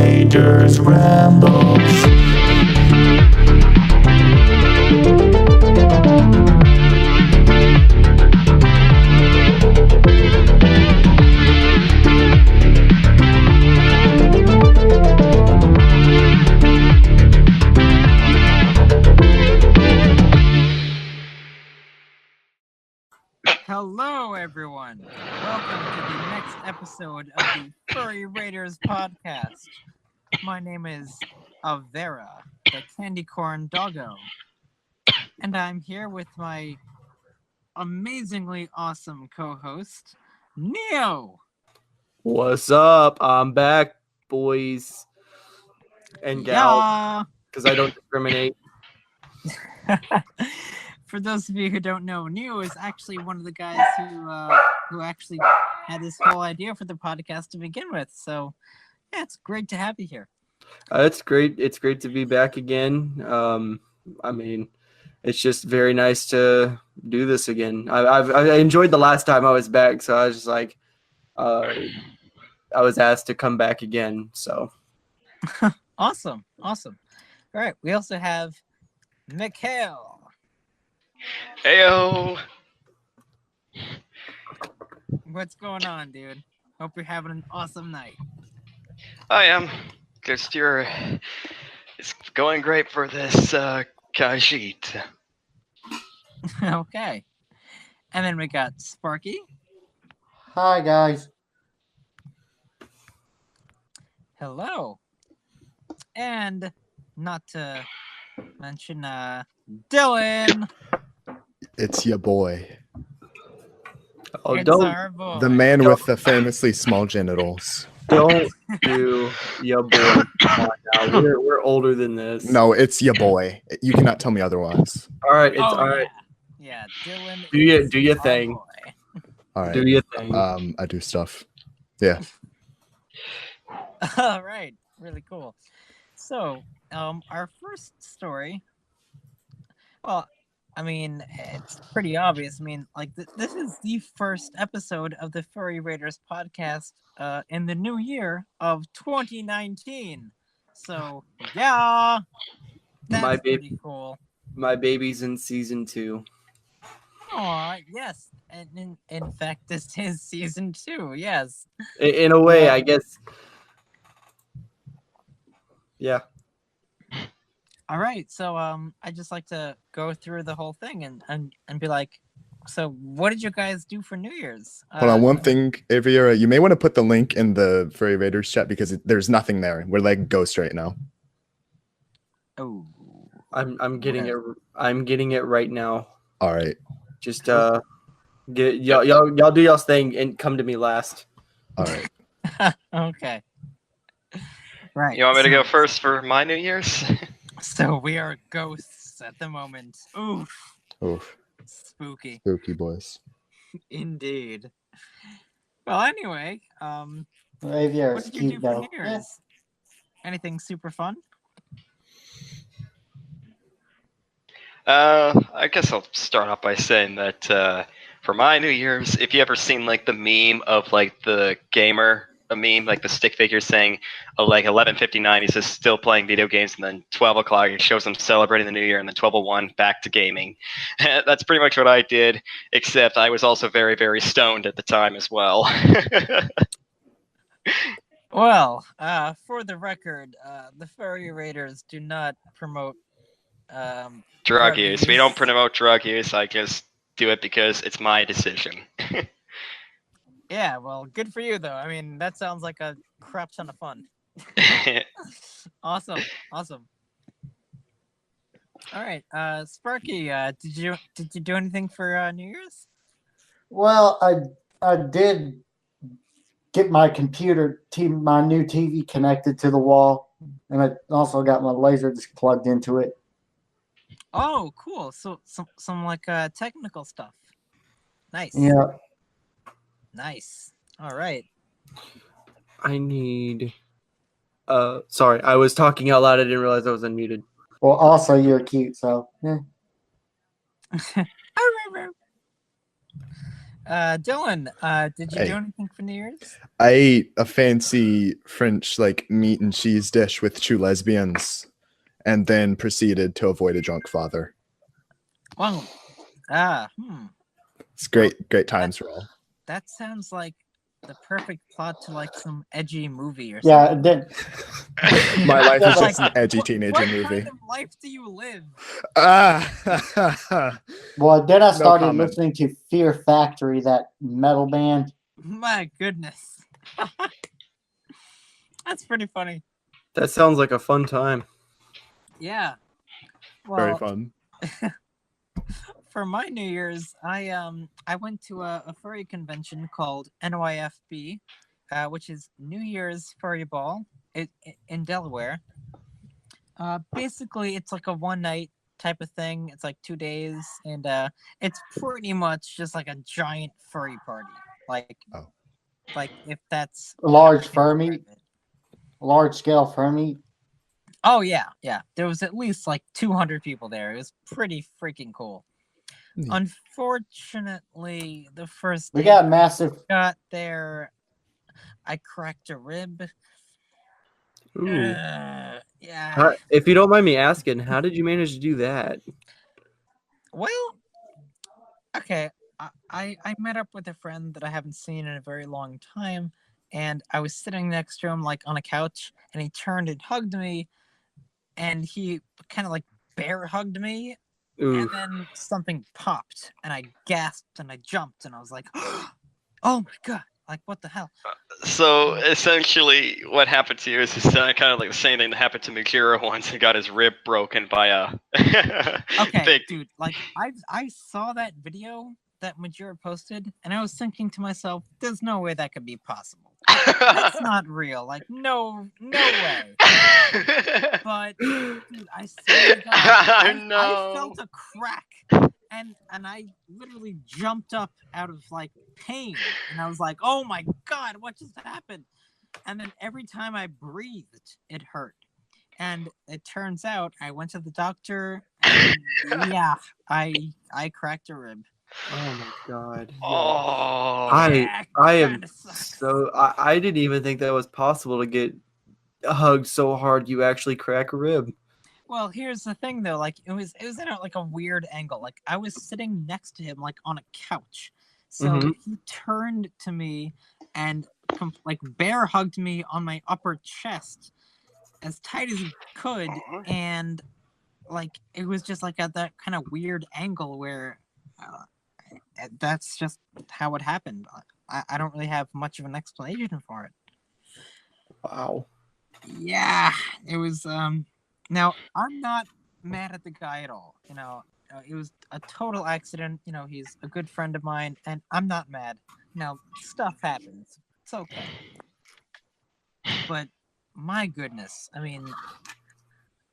Raiders Rambles. Hello, everyone. Welcome to the next episode of the Furry Raiders podcast. My name is Avera, the candy corn doggo, and I'm here with my amazingly awesome co-host, Neo. What's up? I'm back, boys and gals, Yeah. because I don't discriminate. For those of you who don't know, Neo is actually one of the guys who actually had this whole idea for the podcast to begin with. So, yeah, it's great to have you here. It's great. It's great to be back again. I mean, it's just very nice to do this again. I enjoyed the last time I was back, so I was just like, I was asked to come back again. So, Awesome. All right, we also have Mikhail. Heyo! What's going on, dude? Hope you're having an awesome night. I am. It's going great for this Kajit. Okay. And then we got Sparky. Hi, guys. Hello. And not to mention Dylan. It's your boy. oh, It's don't our boy. The man with the famously small genitals. do your boy. Come on now. We're older than this. No, it's your boy. You cannot tell me otherwise. All right, it's Oh, all right. Yeah, Dylan. Do your is our thing. boy. All right. Do your thing. I do stuff. Yeah. All right, really cool. So, our first story. Well, I mean, it's pretty obvious. I mean, like this is the first episode of the Furry Raiders podcast in the new year of 2019. So, yeah, that's My pretty cool. My baby's in season 2. Aw, yes, and in fact, this is season 2. Yes. In a way, I guess. Yeah. All right, so I just like to go through the whole thing and be like, so what did you guys do for New Year's? Hold on, one thing, Aviera, you may want to put the link in the Furry Raiders chat because there's nothing there. We're like ghost right now. Oh, I'm getting it. I'm getting it right now. All right. Just get y'all do y'all's thing and come to me last. All right. okay. Right. You want me to go first for my New Year's? So we are ghosts at the moment. Oof. Oof. Spooky. Spooky boys. Indeed. Well, anyway, Avia's what did you cute do for though. New Year's? Anything super fun? I guess I'll start off by saying that for my New Year's, if you ever seen like the meme of like the gamer, a meme like the stick figure saying like 11:59 he's just still playing video games, and then 12 o'clock it shows him celebrating the new year, and then 12:01 back to gaming. That's pretty much what I did, except I was also very, very stoned at the time as well. Well, for the record, the Furry Raiders do not promote Drug use. We don't promote drug use. I just do it because it's my decision. Yeah, well, good for you though. I mean, that sounds like a crap ton of fun. Awesome. All right, Sparky, did you do anything for New Year's? Well, I did get my my new TV connected to the wall, and I also got my laser just plugged into it. Oh, cool. So some like technical stuff. Nice. Yeah. Nice. All right. I need. Sorry, I was talking out loud. I didn't realize I was unmuted. Well, also you're cute, so yeah. Dylan, did you Hey. do anything for New Year's? I ate a fancy French like meat and cheese dish with two lesbians, and then proceeded to avoid a drunk father. Well, It's great times for all. that sounds like the perfect plot to like some edgy movie or Yeah, something. then My life is Like, just an edgy teenager what movie. kind of life do you live? well, then I started comment. listening to Fear Factory, that metal band. My goodness. That's pretty funny. That sounds like a fun time. Yeah. Very Well, fun. for my New Year's, I went to a furry convention called NYFB, which is New Year's Furry Ball in Delaware. Basically, it's like a one night type of thing. It's like 2 days, and it's pretty much just like a giant furry party. Like, Oh. like if that's Large how I can furry, describe it. large scale furry. Oh yeah. There was at least like 200 people there. It was pretty freaking cool. Neat. Unfortunately, the first We day got massive. got there, I cracked a rib. Ooh. Yeah. If you don't mind me asking, how did you manage to do that? Well, okay. I met up with a friend that I haven't seen in a very long time, and I was sitting next to him like on a couch, and he turned and hugged me, and he kind of like bear hugged me, Ooh. and then something popped, and I gasped and I jumped, and I was like, "Oh my god! Like what the hell?" So essentially, what happened to you is kind of like the same thing that happened to Mujira once. He got his rib broken by a Okay, big. dude. Like I saw that video that Majura posted, and I was thinking to myself, "There's no way that could be possible. That's not real. Like no way." But dude, I swear to God, I felt a crack, and I literally jumped up out of like pain, and I was like, "Oh my god, what just happened?" And then every time I breathed, it hurt. And it turns out I went to the doctor, and yeah, I cracked a rib. Oh my god. Oh, Yeah, I am kinda sucks. so I didn't even think that was possible to get hugged so hard you actually crack a rib. Well, here's the thing though, like it was in like a weird angle. Like I was sitting next to him like on a couch. So Mhm. he turned to me and like bear hugged me on my upper chest as tight as he could, and like it was just like at that kind of weird angle where that's just how it happened. I don't really have much of an explanation for it. Wow. Yeah, it was now I'm not mad at the guy at all. It was a total accident. He's a good friend of mine, and I'm not mad. Stuff happens. It's okay. But my goodness, I mean,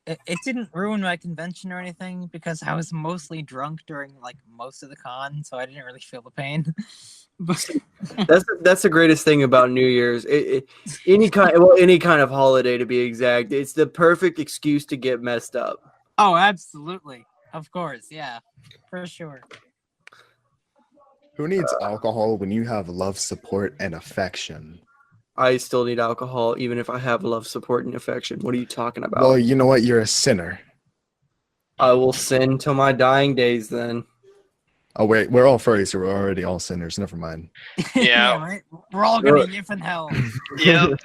it didn't ruin my convention or anything because I was mostly drunk during like most of the con, so I didn't really feel the pain. But That's the greatest thing about New Year's. Any kind of holiday, to be exact. It's the perfect excuse to get messed up. oh, absolutely, of course, yeah, for sure. Who needs alcohol when you have love, support, and affection? I still need alcohol, even if I have love, support, and affection. What are you talking about? Well, you know what? You're a sinner. I will sin till my dying days. Then Oh wait, we're all furries, so we're already all sinners. Never mind. Yeah. Right. We're all gonna yiff in hell. Yep,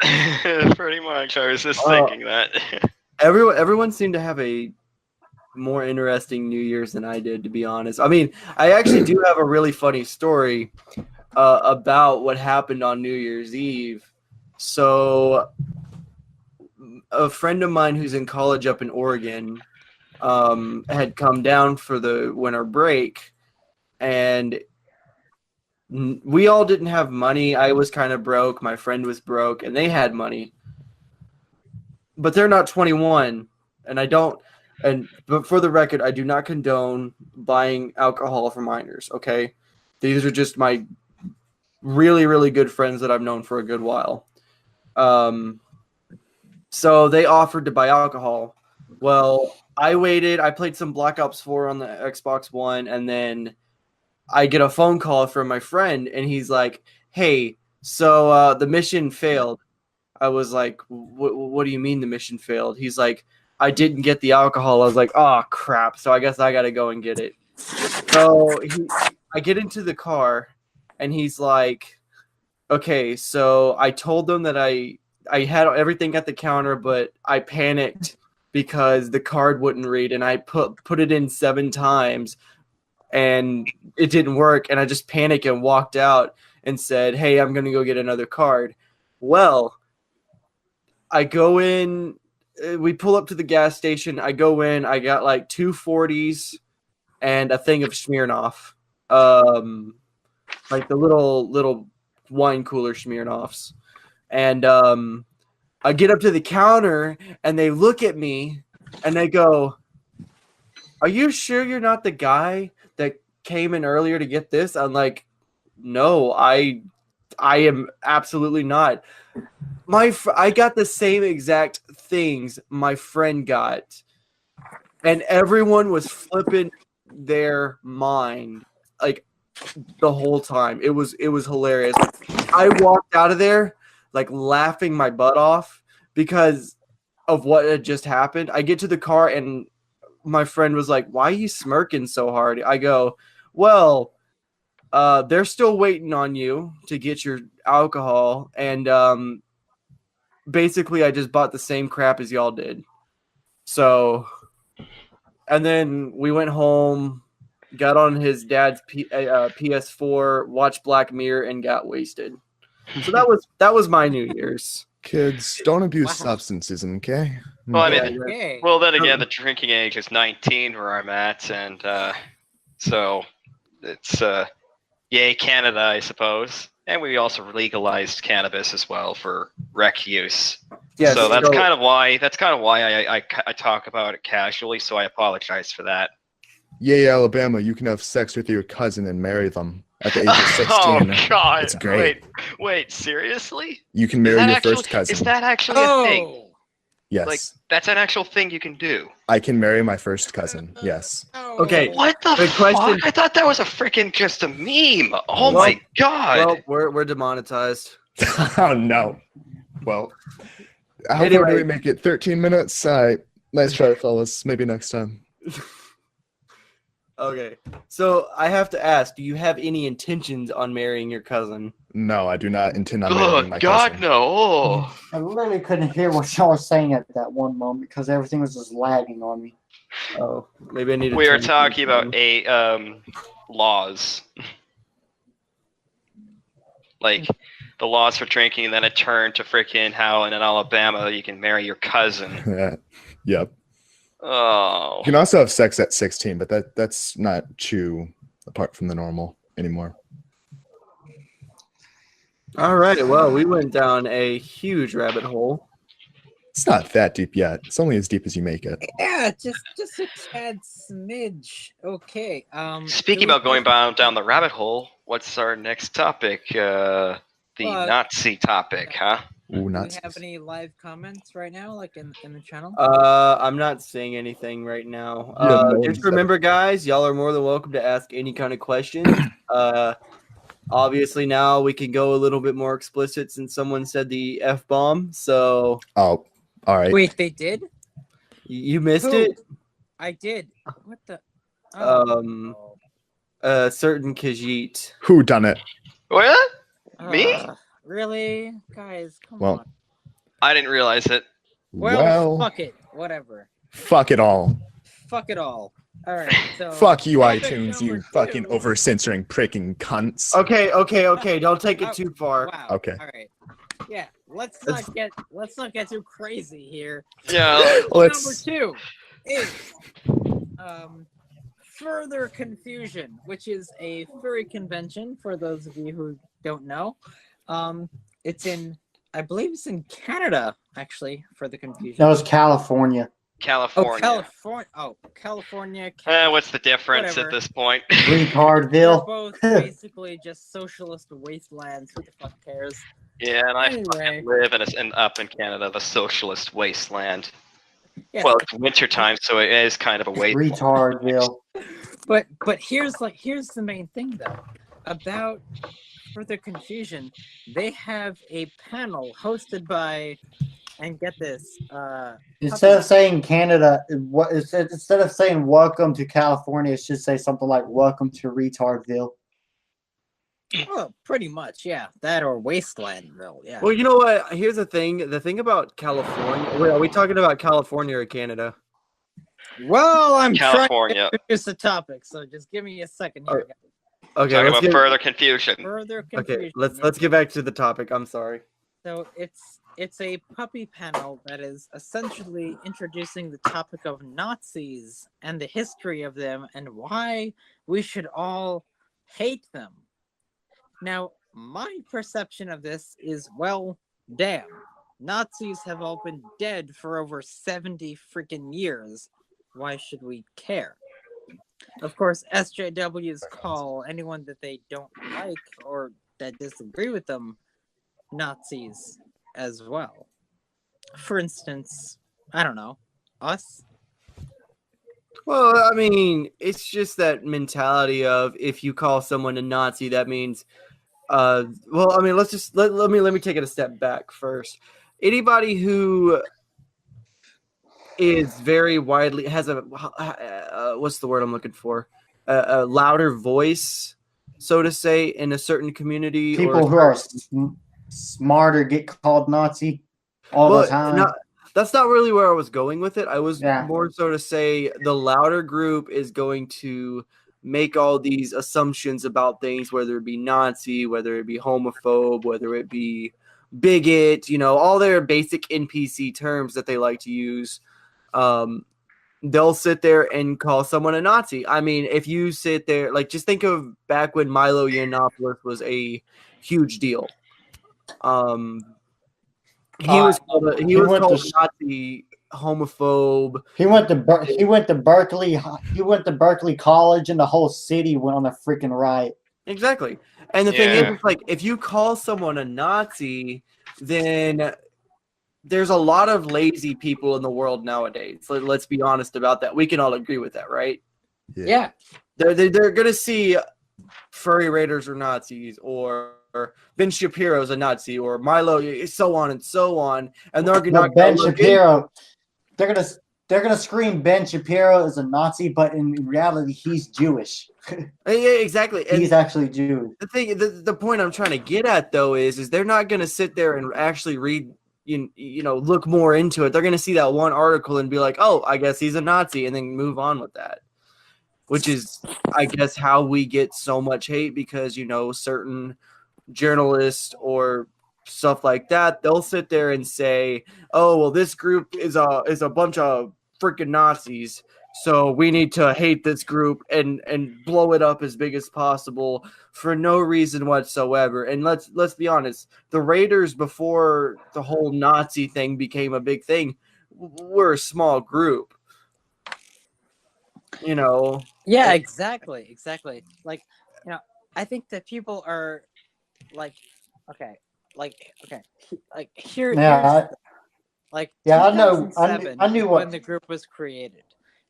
pretty much. I was just thinking that. everyone seemed to have a more interesting New Year's than I did, to be honest. I mean, I actually do have a really funny story about what happened on New Year's Eve. So, a friend of mine who's in college up in Oregon had come down for the winter break, and we all didn't have money. I was kind of broke. My friend was broke, and they had money. But they're not 21, and I don't. But for the record, I do not condone buying alcohol for minors. Okay, these are just my really, really good friends that I've known for a good while. So they offered to buy alcohol. Well, I waited. I played some Black Ops 4 on the Xbox One, and then I get a phone call from my friend, and he's like, "Hey, so the mission failed." I was like, "What do you mean the mission failed?" He's like, "I didn't get the alcohol." I was like, "Oh crap!" So I guess I gotta go and get it. So I get into the car, and he's like, "Okay, so I told them that I had everything at the counter, but I panicked because the card wouldn't read, and I put it in 7 times, and it didn't work, and I just panicked and walked out and said, 'Hey, I'm gonna go get another card.'" Well, I go in. We pull up to the gas station. I go in. I got like 2 40s and a thing of Smirnoff, like the little wine cooler Smirnoffs. And I get up to the counter, and they look at me, and they go, "Are you sure you're not the guy that came in earlier to get this?" I'm like, "No, I am absolutely not. I got the same exact things my friend got," and everyone was flipping their mind like the whole time. It was hilarious. I walked out of there like laughing my butt off because of what had just happened. I get to the car, and my friend was like, "Why are you smirking so hard?" I go, "Well, they're still waiting on you to get your alcohol, and basically I just bought the same crap as y'all did." So, and then we went home, got on his dad's PS4, watched Black Mirror, and got wasted. So that was my New Year's. Kids, don't abuse Wow. substances, okay? Well, I mean, Okay. well, then again, the drinking age is 19 where I'm at, and so it's yay Canada, I suppose. And we also legalized cannabis as well for rec use. Yes, so that's kind of why I talk about it casually. So I apologize for that. Yay, Alabama, you can have sex with your cousin and marry them at the age of 16. Oh God! It's great. Wait, seriously? You can marry your first cousin. Is that actually a thing? Yes. Like, that's an actual thing you can do. I can marry my first cousin. Yes. Okay. What the Good fuck? question. I thought that was a freaking just a meme. Oh Well- my God! Well, we're demonetized. Oh, no. Well, how far Anyway. do we make it? 13 minutes? All right. Nice try, fellas. Maybe next time. Okay. So I have to ask, do you have any intentions on marrying your cousin? No, I do not intend on Oh marrying my God, cousin. no! I literally couldn't hear what y'all were saying at that one moment because everything was just lagging on me. Oh, maybe I need to. We are turn talking about something. laws, like the laws for drinking, and then it turned to freaking how in Alabama you can marry your cousin. Yep. Oh, You can also have sex at 16, but that's not too apart from the normal anymore. All right. Well, we went down a huge rabbit hole. It's not that deep yet. It's only as deep as you make it. Yeah, just a tad smidge. Okay. speaking do about going down the rabbit hole, what's our next topic? The Nazi topic, huh? Ooh, Do we not have any live comments right now, like in the channel? I'm not saying anything right now. Yeah, no one Just said remember, guys, y'all are more than welcome to ask any kind of questions. Obviously, now we can go a little bit more explicit since someone said the F-bomb. So Oh, all right. Wait, they did? you missed Who? it. I did. What the? Certain Khajiit. Who done it? What? Me? Really, guys? Come Well, on. I didn't realize it. Well, fuck it. Whatever. fuck it all. Fuck it all. All right. So. Fuck you, topic iTunes, you number fucking 2. over censoring pricking cunts. Okay. Don't take it too far. Wow. Okay. All right. Yeah. Let's not get too crazy here. Yeah. Let's- Number 2 is further confusion, which is a furry convention for those of you who don't know. It's in, I believe it's in Canada, actually, for the confusion. That was California. California. California. What's the difference Whatever. at this point? They're Retardville. both basically just socialist wastelands. Who the fuck cares? Yeah, and I Anyway. fucking live up in Canada, the socialist wasteland. Yes. Well, it's wintertime, so it is kind of a wasteland. Retardville. But here's the main thing though about further confusion. They have a panel hosted by, and get this, Instead of saying Canada, instead of saying welcome to California, it should say something like welcome to Retardville. well, pretty much, yeah, that or Wastelandville, yeah. Well, you know what? Here's the thing. The thing about California. Wait, are we talking about California or Canada? Well, I'm trying California. to introduce the topic, so just give me a second here. guys. Okay, Talking let's about get, further confusion. Further confusion. okay. Let's get back to the topic. I'm sorry. So it's a puppy panel that is essentially introducing the topic of Nazis and the history of them and why we should all hate them. Now, my perception of this is, well, damn. Nazis have all been dead for over 70 freaking years. Why should we care? Of course, SJWs call anyone that they don't like or that disagree with them Nazis as well. For instance, I don't know, us? Well, I mean, it's just that mentality of if you call someone a Nazi, that means, well, I mean, let's just let me take it a step back first. Anybody who is very widely has a what's the word I'm looking for? A louder voice, so to say, in a certain community. People who are smarter get called Nazi all the time. That's not really where I was going with it. I was Yeah. more so to say the louder group is going to make all these assumptions about things, whether it be Nazi, whether it be homophobe, whether it be bigot, all their basic NPC terms that they like to use. They'll sit there and call someone a Nazi. I mean, if you sit there, like, just think of back when Milo Yiannopoulos was a huge deal. He was called a Nazi, homophobe. He went to Berkeley College, and the whole city went on a freaking riot. Exactly. And the thing is, like, if you call someone a Nazi, then there's a lot of lazy people in the world nowadays. Let's be honest about that. We can all agree with that, right? Yeah. They're gonna see Furry Raiders are Nazis, or Ben Shapiro's a Nazi, or Milo, so on and so on, and they're gonna Ben Shapiro. They're gonna scream Ben Shapiro is a Nazi, but in reality, he's Jewish. Yeah, exactly. And he's actually Jewish. The point I'm trying to get at though is they're not gonna sit there and actually read. Look more into it. They're going to see that one article and be like, oh, I guess he's a Nazi, and then move on with that. Which is, I guess, how we get so much hate because, certain journalists or stuff like that, they'll sit there and say, oh, well, this group is a bunch of freaking Nazis, so we need to hate this group and blow it up as big as possible for no reason whatsoever. And let's be honest, the Raiders, before the whole Nazi thing became a big thing, were a small group. Yeah, exactly. Like, I think that people are like, okay, here. Yeah, I know. I knew when the group was created.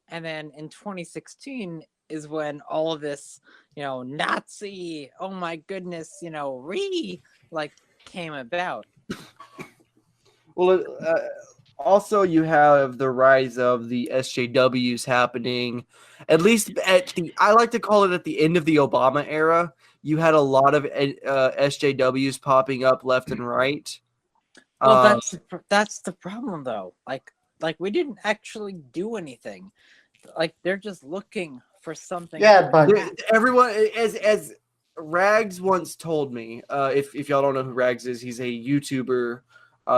And then in 2016 is when all of this, Nazi, oh my goodness, came about. Well, also you have the rise of the SJWs happening. At least I like to call it at the end of the Obama era. You had a lot of SJWs popping up left and right. Well, that's the problem though. Like we didn't actually do anything. Like they're just looking for something. Yeah, but everyone, as Rags once told me, if y'all don't know who Rags is, he's a YouTuber.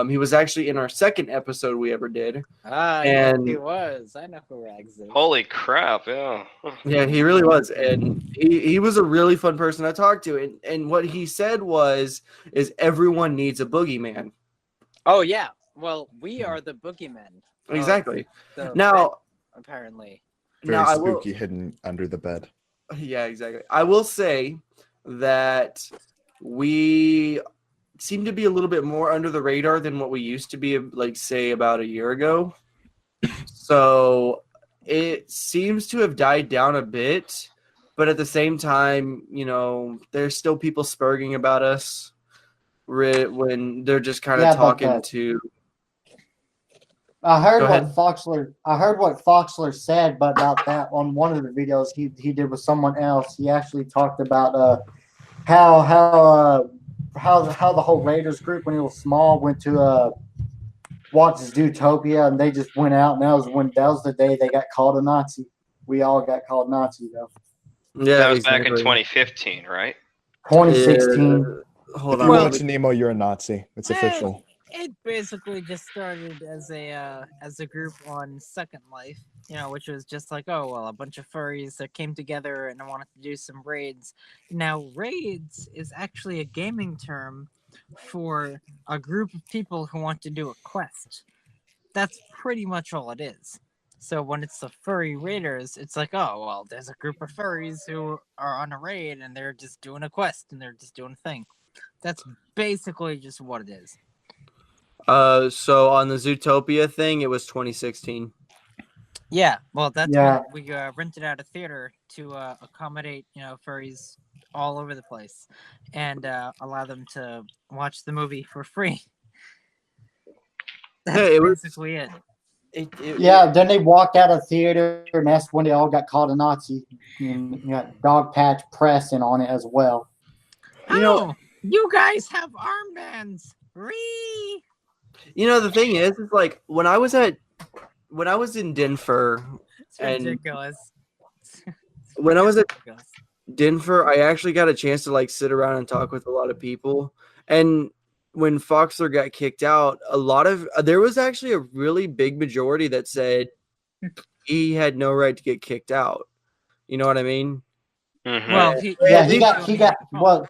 He was actually in our second episode we ever did. And he was. I know who Rags is. Holy crap! Yeah. Yeah, he really was, and he was a really fun person to talk to. And what he said is everyone needs a boogeyman. Oh yeah. Well, we are the boogeymen. Exactly. Now, apparently. Very spooky, hidden under the bed. Yeah, exactly. I will say that we seem to be a little bit more under the radar than what we used to be, like, say, about a year ago. So it seems to have died down a bit, but at the same time, there's still people spurging about us when they're just kind of Yeah, but talking to. I heard Go what ahead. Foxler said, but about that on one of the videos he did with someone else. He actually talked about how the whole Raiders group when he was small went to watch Zootopia, and they just went out, and that was the day they got called a Nazi. We all got called Nazi though. Yeah, That was back in exactly. 2015, right? 2016. Hold If you on. watch Nemo, you're a Nazi. It's official. It basically just started as a group on Second Life, which was just like, oh well, a bunch of furries that came together and wanted to do some raids. Now, raids is actually a gaming term for a group of people who want to do a quest. That's pretty much all it is. So when it's the furry raiders, it's like, oh well, there's a group of furries who are on a raid and they're just doing a quest and they're just doing a thing. That's basically just what it is. So on the Zootopia thing, it was 2016. Yeah, well, that's Yeah. when we rented out a theater to accommodate, furries all over the place, and allow them to watch the movie for free. That's Yeah, it was- basically it. Yeah, then they walked out of theater, and that's when they all got called a Nazi. And you got Dog Patch pressing on it as well. You guys have armbands. Ree. The thing is like when I was in Denver, It's and ridiculous. when I was at Ridiculous. Denver, I actually got a chance to like sit around and talk with a lot of people. And when Foxler got kicked out, there was actually a really big majority that said he had no right to get kicked out. You know what I mean? Mhm. Well, Yeah, he got well.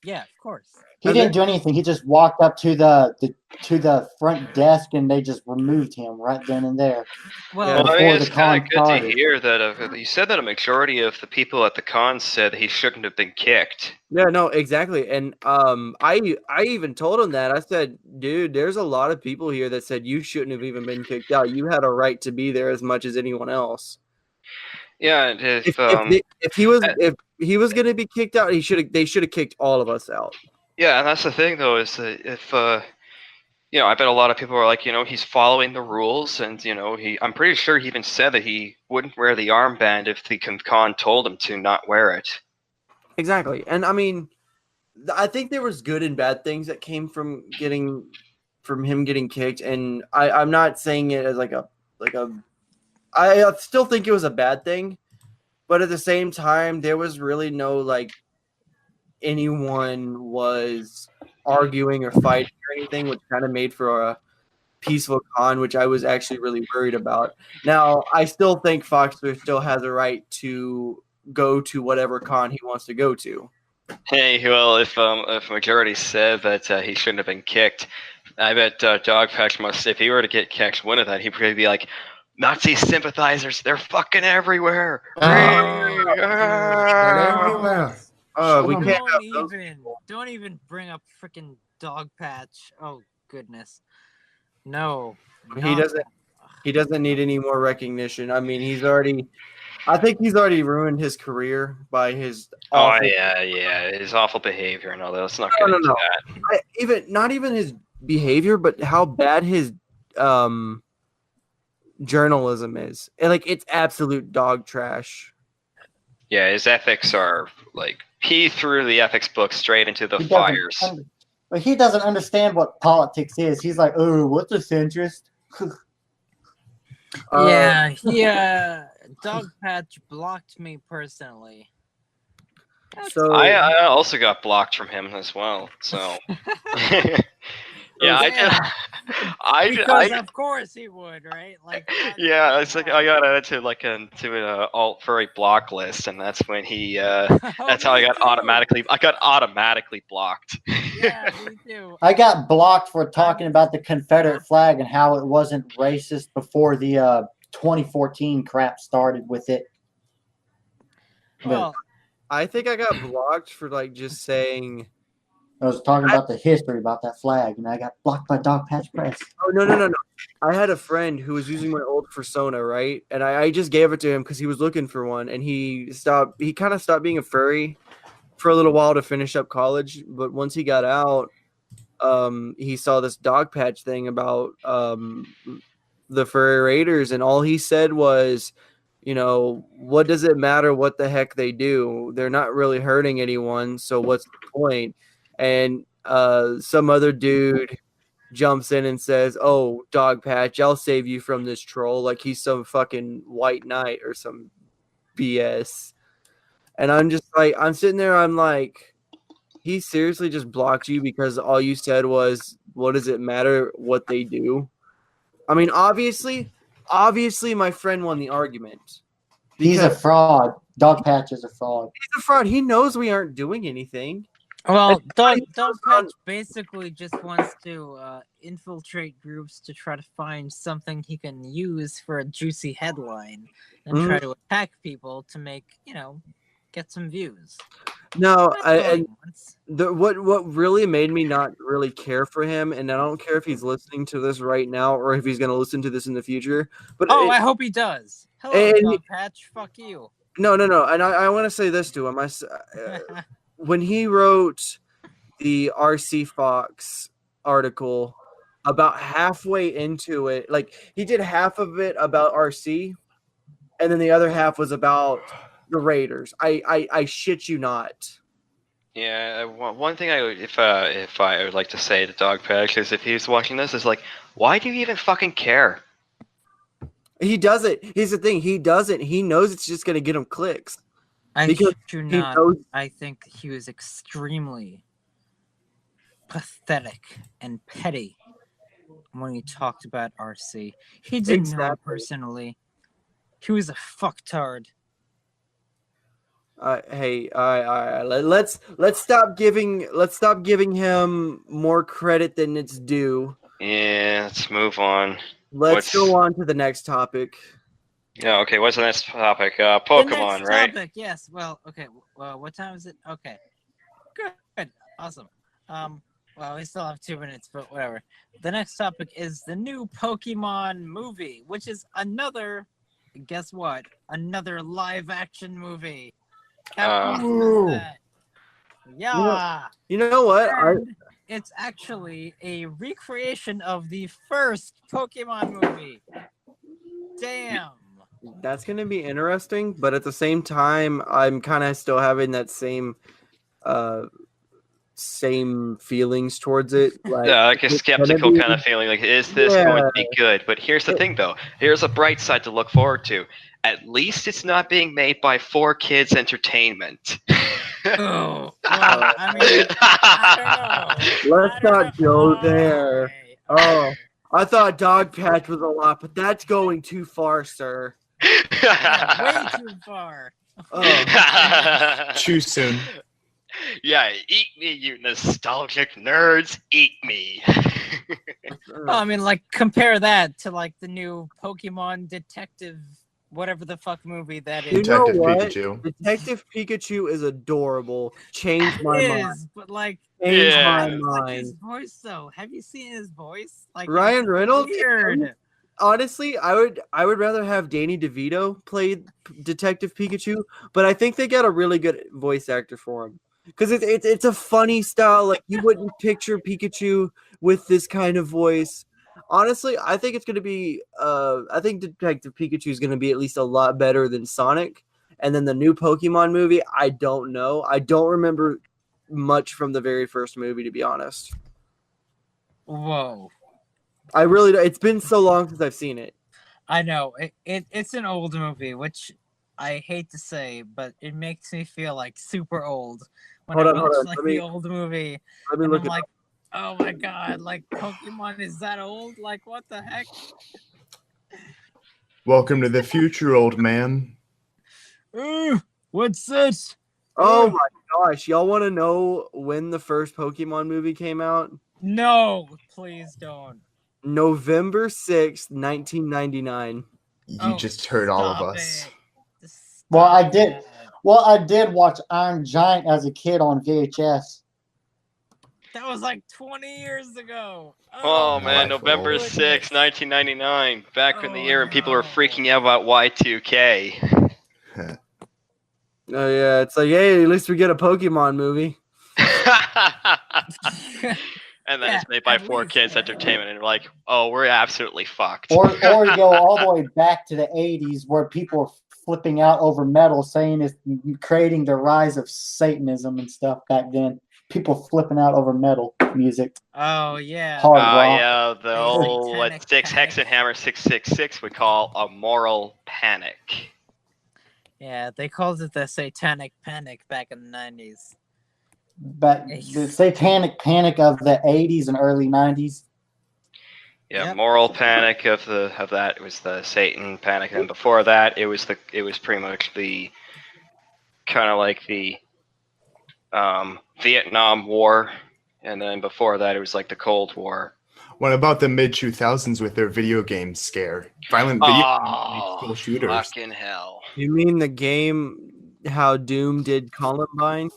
Yeah, of course. He didn't do anything. He just walked up to the front desk, and they just removed him right then and there. Well, Well, I before mean, the it's kind con of good to started. hear that you said that a majority of the people at the con said that he shouldn't have been kicked. Yeah, no, exactly. And I even told him that. I said, dude, there's a lot of people here that said you shouldn't have even been kicked out. You had a right to be there as much as anyone else. Yeah, and If he was going to be kicked out, they should have kicked all of us out. yeah, and that's the thing though, is that if I bet a lot of people are like, he's following the rules, and I'm pretty sure he even said that he wouldn't wear the armband if the con told him to not wear it. Exactly. And I mean, I think there was good and bad things that came from him getting kicked, and I'm not saying it as I still think it was a bad thing, but at the same time there was really no like anyone was arguing or fighting or anything, which kind of made for a peaceful con, which I was actually really worried about. Now, I still think Foxler still has a right to go to whatever con he wants to go to. Hey, well, if majority said that he shouldn't have been kicked, I bet Dogpatch must. If he were to get kicked, one of that, he'd probably be like, Nazi sympathizers, they're fucking everywhere. We can't have those. Don't even bring up freaking Dog Patch. Oh goodness, no. He doesn't need any more recognition. I mean, I think he's already ruined his career by his awful. Oh yeah, his awful behavior and all that. Let's not No, get no, into no. that. Not even his behavior, but how bad his journalism is. And like it's absolute dog trash. Yeah, his ethics are like he threw the ethics book straight into the He doesn't fires. But he doesn't understand what politics is. He's like, oh, what's a centrist? Yeah, Dog Patch blocked me personally. So I also got blocked from him as well. So yeah, Because of course he would, right? Like yeah, it's like I got added to an alt furry block list, and that's when he that's how I got automatically blocked. Yeah, me too. I got blocked for talking about the Confederate flag and how it wasn't racist before the 2014 crap started with it. Well, I think I got blocked for like just saying I was talking about the history about that flag, and I got blocked by Dog Patch Press. Oh no! I had a friend who was using my old persona, right? And I just gave it to him because he was looking for one, and he kind of stopped being a furry for a little while to finish up college. But once he got out, he saw this dog patch thing about the furry raiders, and all he said was, you know, what does it matter what the heck they do? They're not really hurting anyone, so what's the point? And some other dude jumps in and says, "Oh, dog patch, I'll save you from this troll," like he's some fucking white knight or some BS. And I'm just like, I'm sitting there, I'm like, he seriously just blocked you because all you said was, what does it matter what they do? I mean, obviously my friend won the argument. He's a fraud. Dog Patch is a fraud. He's a fraud. He knows we aren't doing anything. Well, Dog Patch basically just wants to infiltrate groups to try to find something he can use for a juicy headline and try to attack people to make, get some views. No, what really made me not really care for him, and I don't care if he's listening to this right now or if he's going to listen to this in the future. But I hope he does. Hello, Dog Patch. Fuck you. No. And I want to say this to him. When he wrote the RC Fox article, about halfway into it, like he did half of it about RC, and then the other half was about the Raiders. I shit you not. Yeah, one thing if I would like to say to Dog Patch is if he's watching this is like, why do you even fucking care? He doesn't. Here's the thing. He doesn't. He knows it's just gonna get him clicks. I Because shit you he not. knows- I think he was extremely pathetic and petty when he talked about RC. He didn't know him personally. He was a fucktard. Hey, all right. Let's stop giving him more credit than it's due. Yeah, let's move on. Let's go on to the next topic. Yeah, okay, what's the next topic? The Pokemon, next right? topic, yes. Well, okay. Well, what time is it? Okay. Good. Awesome. Well, we still have 2 minutes, but whatever. The next topic is the new Pokemon movie, which is guess what? Another live action movie. How awesome is that? Yeah. You know what? And it's actually a recreation of the first Pokemon movie. Damn. That's gonna be interesting, but at the same time, I'm kind of still having that same feelings towards it. Like a skeptical kind of feeling. Like, is this going to be good? But here's the thing, though. Here's a bright side to look forward to. At least it's not being made by 4Kids Entertainment. Oh, well, I mean, I don't know. Let's not go there. Okay. Oh, I thought Dog Patch was a lot, but that's going too far, sir. Way too far. Oh. Too soon. Yeah, eat me, you nostalgic nerds. Eat me. Well, I mean, like, compare that to, like, the new Pokemon Detective, whatever the fuck movie that is. You know Detective what? Pikachu. Detective Pikachu is adorable. Changed my It mind. is, but, like, Changed Yeah. my like his mind. voice, though. Have you seen his voice? Like, Ryan it's Reynolds? weird. Honestly, I would rather have Danny DeVito play Detective Pikachu, but I think they got a really good voice actor for him because it's a funny style. Like you wouldn't picture Pikachu with this kind of voice. Honestly, I think it's gonna be. I think Detective Pikachu is gonna be at least a lot better than Sonic. And then the new Pokemon movie, I don't know. I don't remember much from the very first movie, to be honest. Whoa. I really. It's been so long since I've seen it. I know. It's an old movie, which I hate to say, but it makes me feel like super old when I watch like the old movie. Let me And look I'm it like, oh my god, like Pokemon is that old? Like what the heck? Welcome to the future, old man. What's this? Oh my gosh, y'all want to know when the first Pokemon movie came out? No, please don't. November 6th, 1999. You just heard all of us. Well, I did watch Iron Giant as a kid on VHS. That was like 20 years ago. Oh man, life November rolls. 6, 1999. Back in the Oh, year when people were no. freaking out about Y2K. Oh yeah, it's like, hey, at least we get a Pokemon movie. And then Yeah, it's made by at 4Kids least. Entertainment, and we're like, oh, we're absolutely fucked. Or you go all the way back to the 80s where people are flipping out over metal, saying it's creating the rise of Satanism and stuff back then. People flipping out over metal music. Oh yeah. Hard rock. Yeah, the A old what satanic Six panic. Hexenhammer 666 we call a moral panic. Yeah, they called it the Satanic Panic back in the 90s. But the satanic panic of the 80s and early 90s. Yeah, Yep. moral panic of that it was the Satan panic, and before that it was pretty much the kind of like the Vietnam War, and then before that it was like the Cold War. What about the mid 2000s with their video game scare? Violent video school shooters. Fucking hell! You mean the game how Doom did Columbine?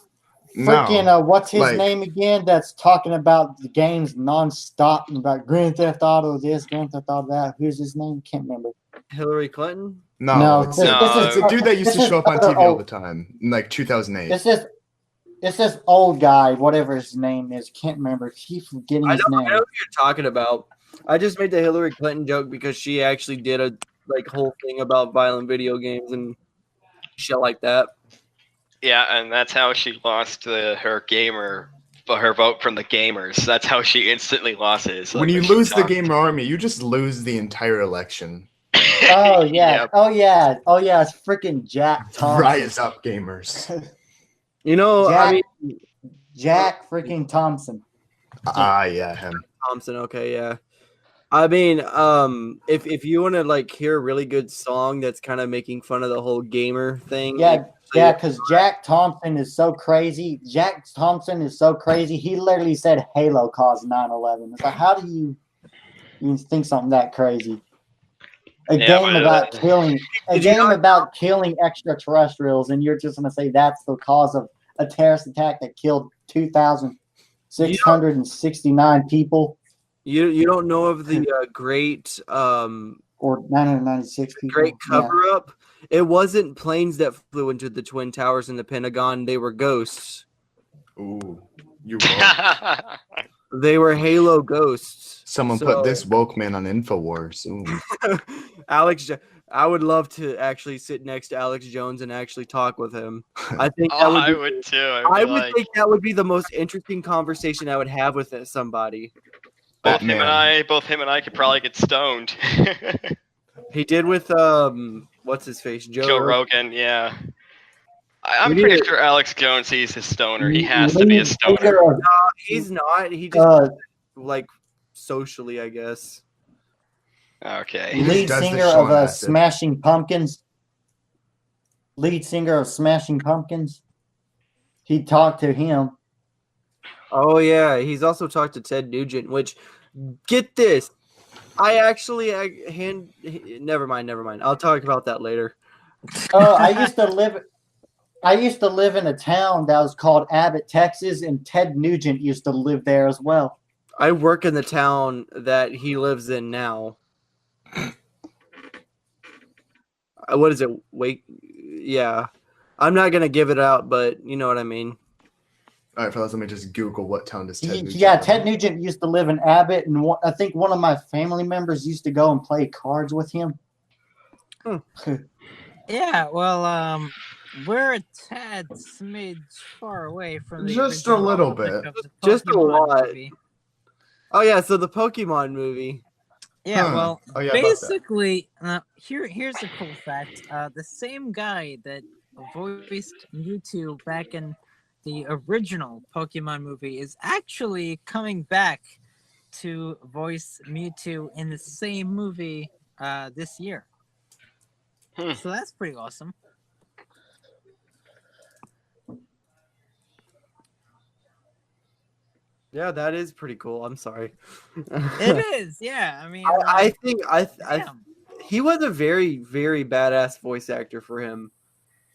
Freaking, what's his like- name again? That's talking about the games nonstop and about Grand Theft Auto this, Grand Theft Auto that. Who's his name? Can't remember. Hillary Clinton? No, No, it's, this it's is- a dude that used to this show is up on other TV all old- the time in like 2008. It's this old guy, whatever his name is. Can't remember. Keep forgetting I his know name. what you're talking about. I just made the Hillary Clinton joke because she actually did a whole thing about violent video games and shit like that. Yeah, and that's how she lost her vote from the gamers. That's how she instantly lost it. It's When like you she lose the talked- gamer army, you just lose the entire election. Oh yeah. Yep. Oh yeah. Oh yeah. It's freaking Jack Thompson. Rise up, gamers. You know, I mean, Jack freaking Thompson. Yeah, him. Thompson. Okay, yeah. I mean, if you want to hear a really good song that's kind of making fun of the whole gamer thing, Yeah, because Jack Thompson is so crazy. Jack Thompson is so crazy. He literally said Halo caused 9/11. It's like, how do you even think something that crazy? A Yeah, game but- about killing extraterrestrials, and you're just gonna say that's the cause of a terrorist attack that killed 2,669 people you don't know of the great or 996 people. great Yeah. cover up. It wasn't planes that flew into the Twin Towers in the Pentagon. They were ghosts. Ooh, you woke. They were Halo ghosts. Someone So- put this woke man on Infowars. Ooh. I would love to actually sit next to Alex Jones and actually talk with him. I think that Oh, would I be, would too. I Be would like, think that would be the most interesting conversation I would have with somebody. both him Batman. and I could probably get stoned. He did with what's his face, Joe Rogan, yeah. I'm We pretty need- sure Alex Jones, he's a stoner. He has to be a stoner. He's not. He just socially, I guess. Okay. He just Lead does the singer show of on acid. Smashing Pumpkins. Lead singer of Smashing Pumpkins. He talked to him. Oh yeah, he's also talked to Ted Nugent. Which, get this, never mind. I'll talk about that later. I used to live in a town that was called Abbott, Texas, and Ted Nugent used to live there as well. I work in the town that he lives in now. What is it? Wait, yeah. I'm not gonna give it out, but you know what I mean. All right, fellas, let me just Google what town does Ted Nugent Yeah, live in. Ted Nugent used to live in Abbott, and I think one of my family members used to go and play cards with him. Yeah, well, we're a tad smidge far away from the Just a original little topic bit. of the Just a Pokemon lot. movie. Oh yeah, so the Pokemon movie. Yeah, Huh. well, Oh, yeah, about that. basically, here's a cool fact. The same guy that voiced Mewtwo back in the original Pokemon movie is actually coming back to voice Mewtwo in the same movie this year. Hmm. So that's pretty awesome. Yeah, that is pretty cool. I'm sorry. It is, yeah. I mean, I think damn. he was a very, very badass voice actor for him.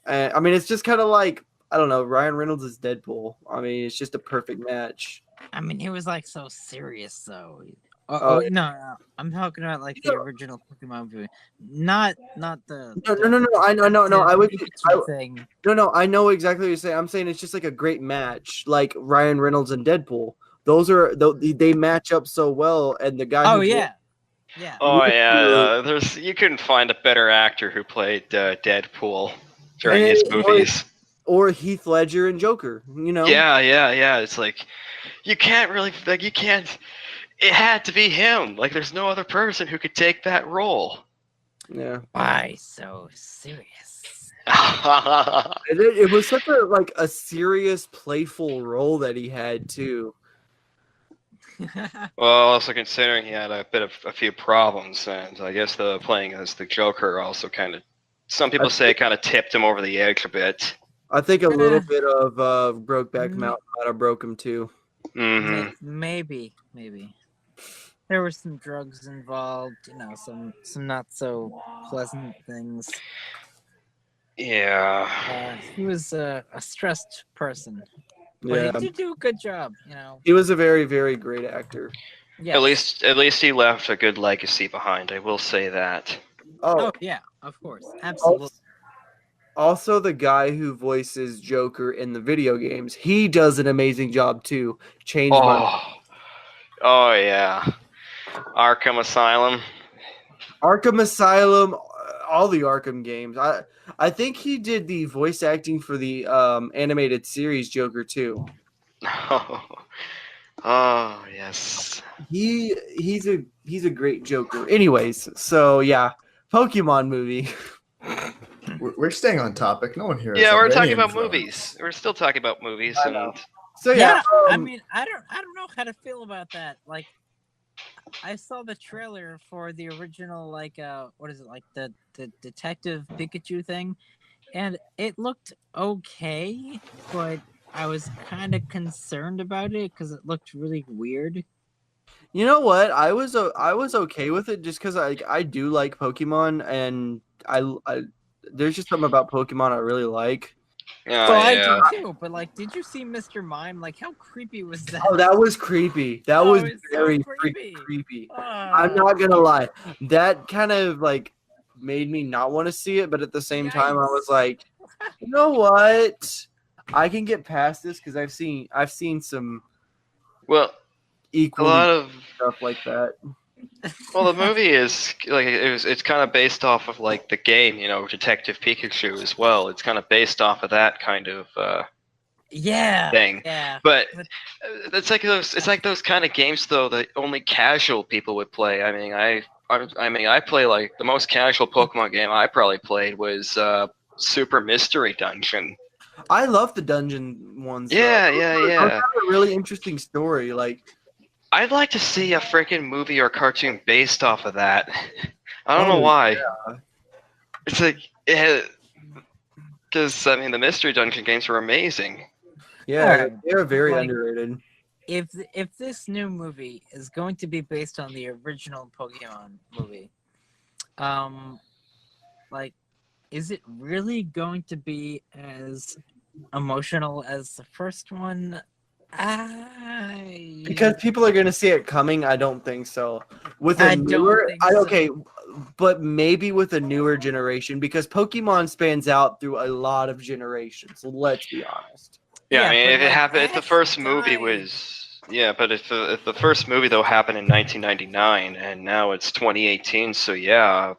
I mean, it's just kind of like, I don't know, Ryan Reynolds is Deadpool. I mean, it's just a perfect match. I mean, he was like so serious though. Oh, No, I'm talking about like the original Pokemon movie, not the No. I know, no. I was. Pikachu thing. No. I know exactly what you're saying. I'm saying it's just like a great match, like Ryan Reynolds and Deadpool. Those are they match up so well, and the guy. Oh who yeah. Oh yeah, you couldn't find a better actor who played Deadpool during his movies. Or Heath Ledger and Joker. You know. Yeah. It's like you can't really you can't. It had to be him. Like there's no other person who could take that role. Yeah. Why so serious? It was such a serious, playful role that he had too. Well, also considering he had a few problems, and I guess the playing as the Joker also kind of, some people say, kind of tipped him over the edge a bit. I think a little bit of Brokeback Mountain might have broke him too. Mm-hmm. Maybe. There were some drugs involved, some not so pleasant things. Yeah. He was a stressed person. But Yeah. he did do a good job, He was a very, very great actor. Yes. At least he left a good legacy behind. I will say that. Oh yeah, of course, absolutely. Also, the guy who voices Joker in the video games, he does an amazing job too. Oh yeah, Arkham Asylum. Arkham Asylum, all the Arkham games. I think he did the voice acting for the animated series Joker too. Oh yes. He's a great Joker. Anyways, so yeah, Pokemon movie. We're staying on topic. No one here. Yeah, we're talking about movies. We're still talking about movies, and So yeah, I mean, I don't know how to feel about that. Like, I saw the trailer for the original, what is it, like the Detective Pikachu thing, and it looked okay, but I was kind of concerned about it because it looked really weird. you know what? I was okay with it just because I do like Pokemon, and I there's just something about Pokemon I really like. I do too. But did you see Mr. Mime? Like, how creepy was that? Oh, that was creepy. That was very so creepy. creepy. I'm not gonna lie. That kind of made me not want to see it, but at the same time, I was like, you know what? I can get past this because I've seen some equally a lot of stuff like that. Well, the movie is it's kind of based off of the game, Detective Pikachu as well. It's kind of based off of that kind of thing. Yeah. But it's like those kind of games though that only casual people would play. I mean, I play the most casual Pokemon game I probably played was Super Mystery Dungeon. I love the dungeon ones. Yeah. Those have a really interesting story. I'd like to see a freaking movie or cartoon based off of that. I don't know why. Yeah. It's because the Mystery Dungeon games were amazing. Yeah, they're very underrated. If this new movie is going to be based on the original Pokemon movie, is it really going to be as emotional as the first one? Because people are gonna see it coming, I don't think so. But maybe with a newer generation, because Pokemon spans out through a lot of generations. Let's be honest. Yeah, if it happened, if the first movie was, but if the first movie though happened in 1999 and now it's 2018, so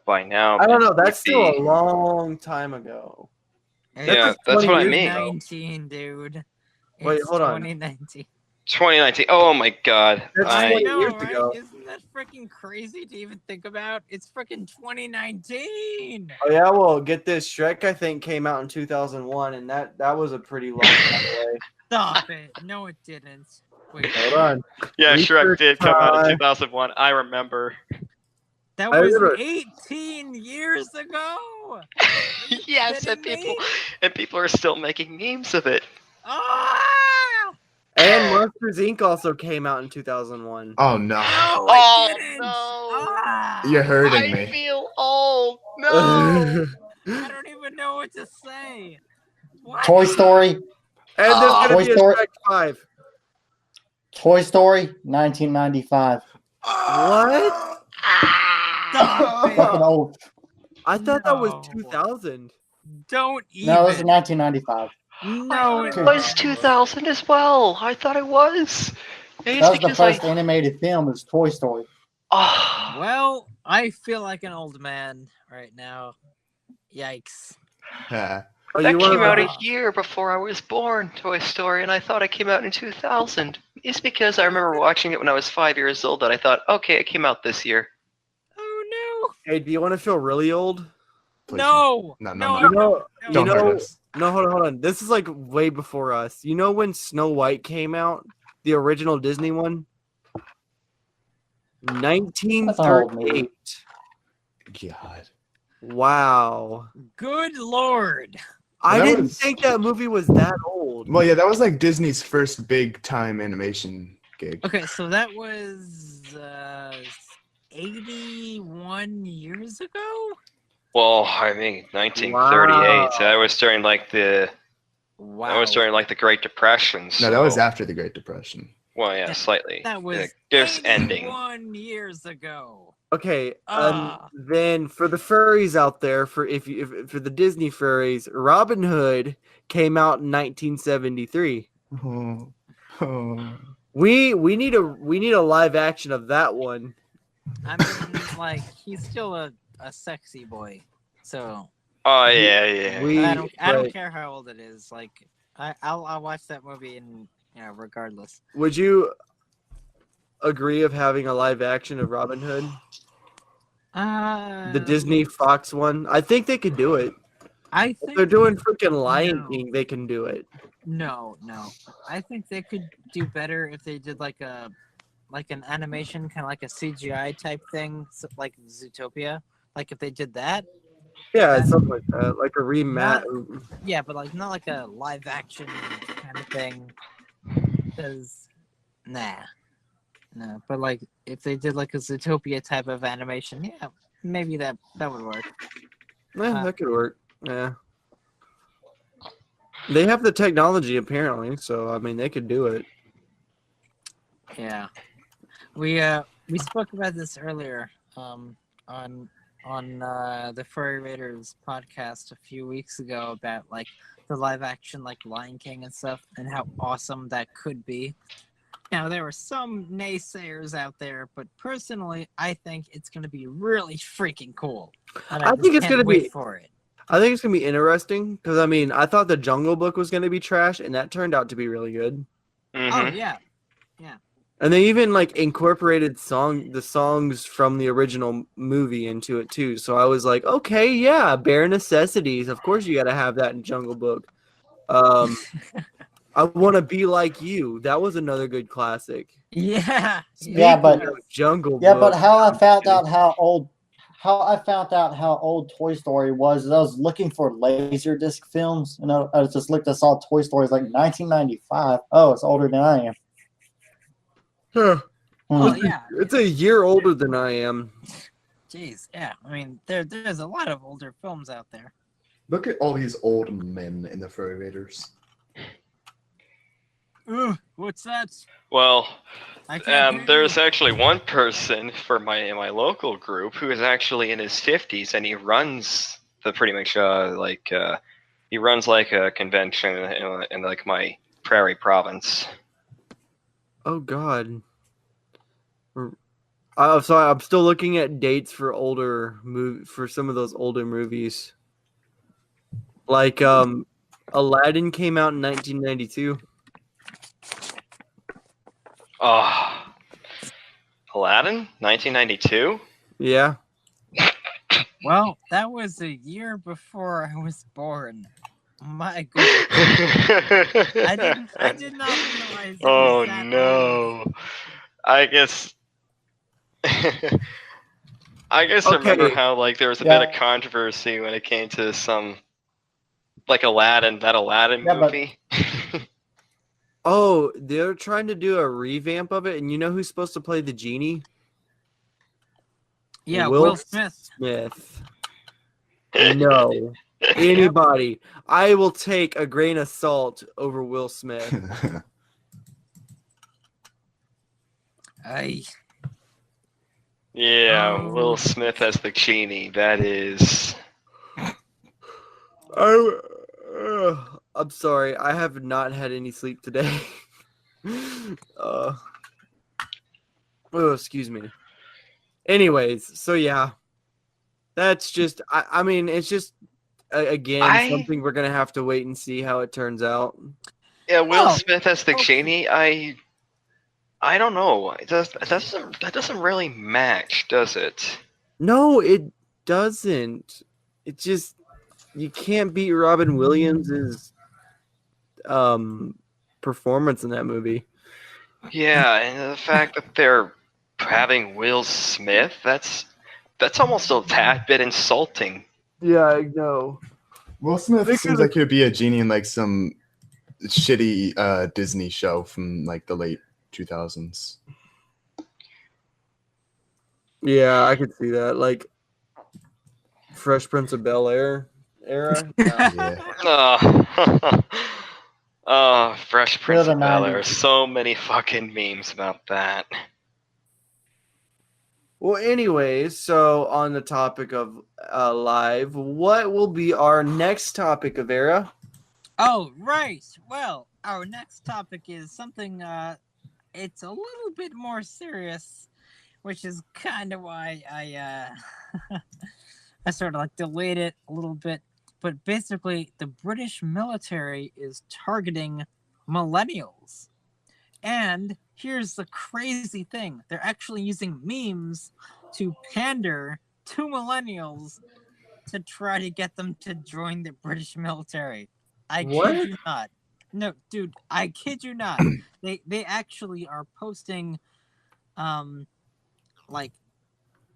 by now I don't know. That's still a long time ago. That's what I mean. 2019, dude. Wait, hold on. 2019. 2019. Oh my God. That's 20 years right? ago. Isn't that freaking crazy to even think about? It's freaking 2019. Oh yeah, well, get this. Shrek, I think, came out in 2001, and that was a pretty long time away. Stop it. No, it didn't. Wait. Hold on. Yeah, Shrek did come out in 2001. I remember. That was 18 years ago. Yes, and people are still making memes of it. Ah! And Monsters Inc. also came out in 2001. Oh no! No, no! Ah! You're hurting me. I feel old. No. I don't even know what to say. What? Toy Story. And there's gonna Toy be a Story. Shrek 5. Toy Story, 1995. What? Stop it. Fucking old. I thought that was No. 2000. Don't even. No, this is 1995. No, It was 2000 as well. I thought it was. It's That was the because first animated film. Is Toy Story. Oh, Well, I feel like an old man right now. Yikes. Yeah. Oh, that you came wanna- out a year before I was born, Toy Story, and I thought it came out in 2000. It's because I remember watching it when I was 5 years old that I thought, okay, it came out this year. Oh Hey, do you want to feel really old? no. Please. No. No, No. You know, you Don't hurt know. us. No, hold on. This is like way before us. You know when Snow White came out, the original Disney one, That's an old movie. 1938. God. Wow. Good lord. I That didn't was- think that movie was that old. Well, yeah, that was like Disney's first big time animation gig. Okay, so that was 81 years ago? Well, I mean, 1938. That was during like the Great Depression. No, that was so- after the Great Depression. Well, yeah, Yeah, slightly. That was Just ending. 81 years ago. Okay, Ah. then for the furries out there, for for the Disney furries, Robin Hood came out in 1973. Oh. Oh. We need a live action of that one. I mean, like, he's still a sexy boy. So Oh yeah. I don't right. care how old it is. Like, I'll watch that movie and regardless. Would you agree of having a live action of Robin Hood? The Disney Fox one? I think they could do it. I If think they're doing freaking Lion No. King, they can do it. No. I think they could do better if they did like an animation, kind of like a CGI type thing, like Zootopia. Like if they did that, Yeah, something like that, like a remat. yeah, but like not like a live action kind of thing. Because no. But like if they did like a Zootopia type of animation, yeah, maybe that would work. Yeah, that could work. Yeah. They have the technology apparently, so I mean they could do it. Yeah, we spoke about this earlier on the Furry Raiders podcast a few weeks ago about like the live action like Lion King and stuff and how awesome that could be. Now there were some naysayers out there, but personally I think it's going to be really freaking cool. And I just think it's can't gonna wait be- for it. I think it's gonna be interesting because I mean I thought the Jungle Book was gonna be trash, and that turned out to be really good. Oh Mhm. yeah. And they even like incorporated the songs from the original movie into it too. So I was like, okay, yeah, bare necessities. Of course you got to have that in Jungle Book. I want to be like you. That was another good classic. Yeah. Yeah, but- Speaking of Jungle Yeah, Book. but how I found out how old Toy Story was is I was looking for Laserdisc films, and I just looked. I saw Toy Story is like 1995. Oh, it's older than I am. Huh. Oh yeah. It's a year older than I am. Jeez. Yeah. I mean, there's a lot of older films out there. Look at all these old men in the Furry Raiders. Ooh, what's that? Well, I can't hear there's you. actually one person in my local group who is actually in his 50s, and he runs he runs like a convention in like my prairie province. Oh God. So I'm still looking at dates for for some of those older movies. Like Aladdin came out in 1992. Oh, Aladdin, 1992. Yeah. Well, that was a year before I was born. My goodness. I did not realize. it Oh was that no! I guess. I remember Okay. how like there was a Yeah. bit of controversy when it came to some like Aladdin Yeah, but- movie. Oh, they're trying to do a revamp of it, and you know who's supposed to play the genie? Yeah, Will Will Smith. Smith. No. Anybody. I will take a grain of salt over Will Smith. I Yeah, Will Smith as the genie. That is. I'm sorry. I have not had any sleep today. Oh, excuse me. Anyways, so yeah, that's just. I mean, it's just again something we're gonna have to wait and see how it turns out. Yeah, Will Well, Smith as the okay. genie. I don't know. That doesn't really match, does it? No, it doesn't. It just you can't beat Robin Williams's performance in that movie. Yeah, and the fact that they're having Will Smith, that's almost a tad bit insulting. Yeah, I know. Will Smith They seems could've- like he would be a genie in like some shitty Disney show from like the late 2000s. Yeah, I could see that. Like Fresh Prince of Bel-Air era. Yeah. Oh, oh, Fresh Prince the of Bel-Air. 90s. So many fucking memes about that. Well, anyways, so on the topic of live, what will be our next topic, Avera? Oh, right. Well, our next topic is something, it's a little bit more serious, which is kind of why I I sort of like delayed it a little bit. But basically, the British military is targeting millennials. And here's the crazy thing. They're actually using memes to pander to millennials to try to get them to join the British military. I What? kid you not. No, dude, I kid you not. They actually are posting like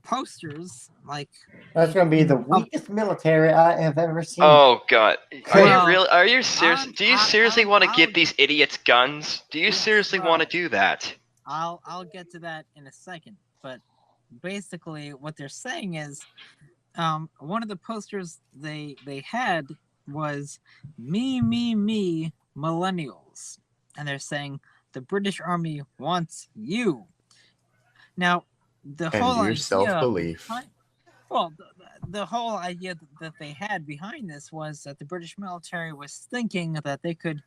posters like That's going to be the weakest military I have ever seen. Oh god, are Well, you really? Are you serious? Do you seriously want to I'll- give these idiots guns? Do you seriously want to do that? I'll get to that in a second, but basically what they're saying is one of the posters they had was me millennials, and they're saying the British Army wants you. Now the And whole your idea self-belief. well, the whole idea that they had behind this was that the British military was thinking that they could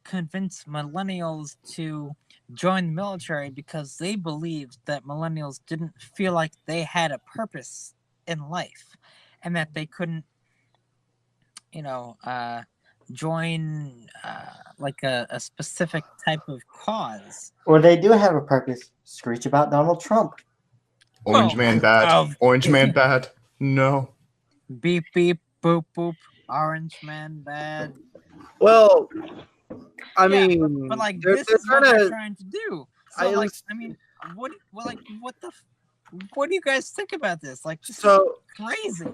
convince millennials to join the military because they believed that millennials didn't feel like they had a purpose in life and that they couldn't, join like a specific type of cause. Or they do have a purpose. Screech about Donald Trump. Orange Well, man bad. of- Orange man bad. No. Beep beep boop boop. Orange man bad. Well, I Yeah, mean, but like they're this is what trying they're to. trying to do. So I like, was- I mean, what do you guys think about this? Like, this is So, crazy.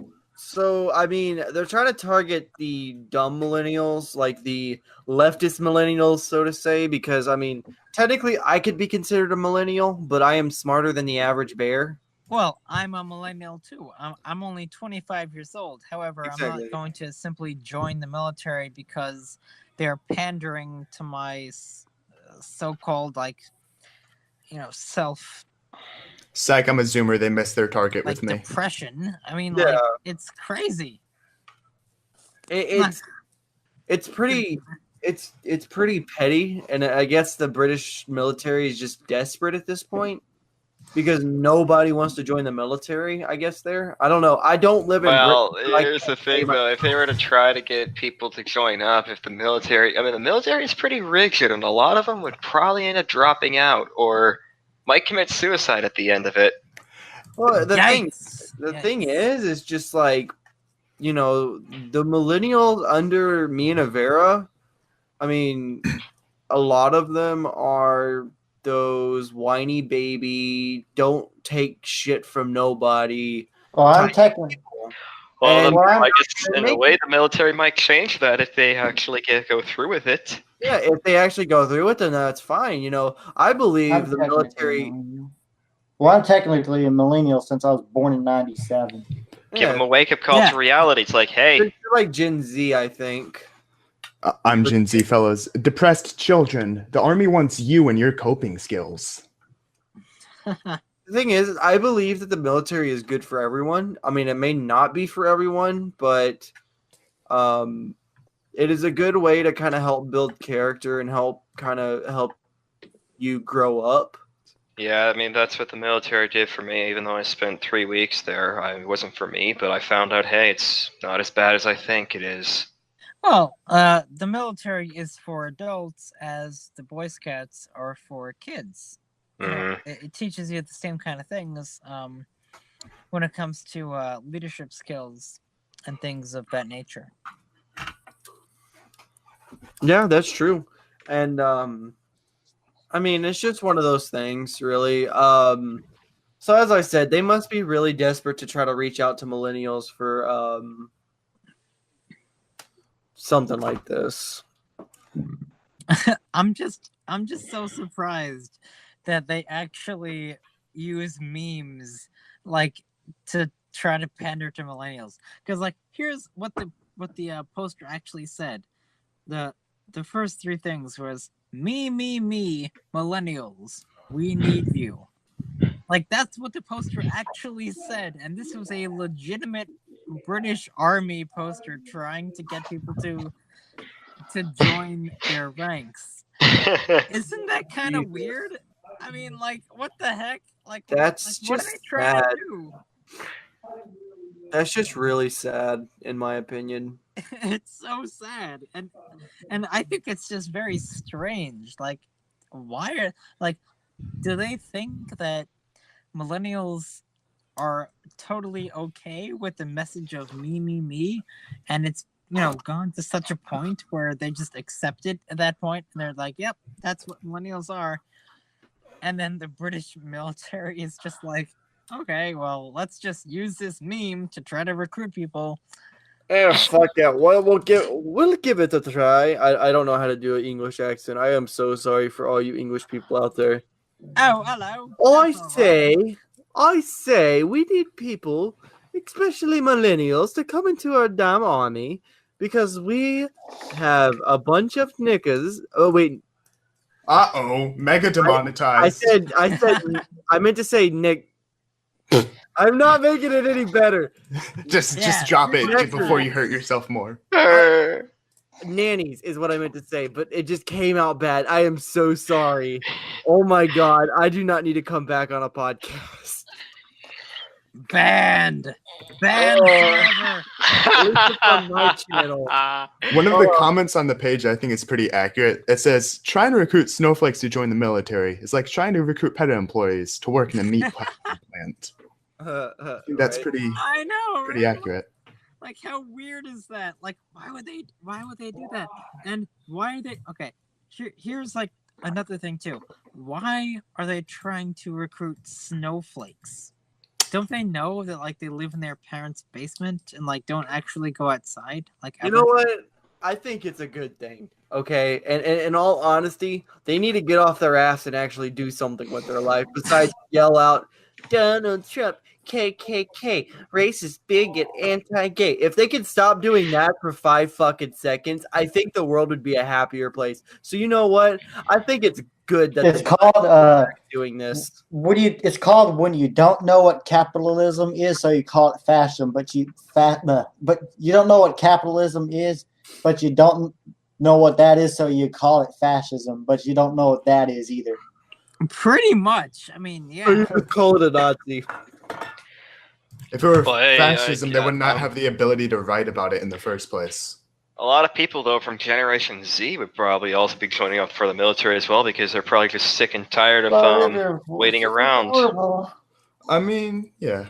I mean, they're trying to target the dumb millennials, like the leftist millennials, so to say, because I mean, technically, I could be considered a millennial, but I am smarter than the average bear. Well, I'm a millennial too. I'm only 25 years old. However, I'm Exactly. not going to simply join the military because they're pandering to my so-called self Psych, I'm a zoomer. They missed their target like with me. depression. I mean, Yeah. like it's crazy. It's pretty petty, and I guess the British military is just desperate at this point because nobody wants to join the military. I guess I don't know. I don't live in. Well, Britain, so I here's the can't say thing much. though. If they were to try to get people to join up, the military is pretty rigid, and a lot of them would probably end up dropping out or might commit suicide at the end of it. Well, the Yikes. thing is just like, the millennials under me and Avera. I mean, a lot of them are those whiny baby, don't take shit from nobody. Well, I'm Type technically. people. Well, And I guess in a make- way, the military might change that if they actually go through with it. Yeah, if they actually go through it, then that's fine. I believe I'm the technically military. a millennial. Well, I'm technically a millennial since I was born in '97. Give them a wake up call Yeah. to reality. It's like, hey, They're like Gen Z, I think. I'm Gen Z, fellas. Depressed children. The army wants you and your coping skills. The thing is, I believe that the military is good for everyone. I mean, it may not be for everyone, but it is a good way to kind of help build character and help you grow up. Yeah, I mean, that's what the military did for me. Even though I spent 3 weeks there, it wasn't for me, but I found out, hey, it's not as bad as I think it is. Well, the military is for adults as the Boy Scouts are for kids. You know, it teaches you the same kind of things when it comes to leadership skills and things of that nature. Yeah, that's true. And I mean, it's just one of those things, really. So as I said, they must be really desperate to try to reach out to millennials for something like this. I'm just so surprised that they actually use memes like to try to pander to millennials. Because like, here's what the poster actually said. The first 3 things was me, millennials, we need you. Like, that's what the poster actually said, and this was a legitimate British Army poster trying to get people to join their ranks. Isn't that kind of weird? I mean, like, what the heck? Like, That's what are just they trying sad. to do? That's just really sad, in my opinion. It's so sad, and I think it's just very strange. Like, why do they think that millennials are totally okay with the message of me, and it's gone to such a point where they just accept it at that point, and they're like, yep, that's what millennials are. And then the British military is just like, okay, well, let's just use this meme to try to recruit people. Fuck that. Well, we'll give it a try. I don't know how to do an English accent. I am so sorry for all you English people out there. Oh, hello. I say we need people, especially millennials, to come into our damn army because we have a bunch of knickers. Oh wait. Mega demonetized. I meant to say Nick. I'm not making it any better. Just drop it before you hurt yourself more. Nannies is what I meant to say, but it just came out bad. I am so sorry. Oh my god, I do not need to come back on a podcast. Banned forever. On my channel. One of the comments on the page, I think, is pretty accurate. It says, trying to recruit snowflakes to join the military is like trying to recruit pet employees to work in a meat plant. I think that's pretty accurate. Like, how weird is that? Like, why would they do that? And why are they okay? Here's like another thing too. Why are they trying to recruit snowflakes? Don't they know that like they live in their parents' basement and like don't actually go outside? Like, you know what? I think it's a good thing. Okay, and in all honesty, they need to get off their ass and actually do something with their life besides yell out, Donald Trump, KKK, racist, bigot, anti-gay. If they could stop doing that for 5 fucking seconds, I think the world would be a happier place. So you know what? I think it's good that it's called doing this. It's called when you don't know what capitalism is, so you call it fascism. But you don't know what capitalism is, but you don't know what that is, so you call it fascism. But you don't know what that is either. Pretty much. I mean, yeah. You could call it a Nazi. If it were fascism, they would not have the ability to write about it in the first place. A lot of people, though, from Generation Z would probably also be joining up for the military as well because they're probably just sick and tired of waiting around. I mean, yeah.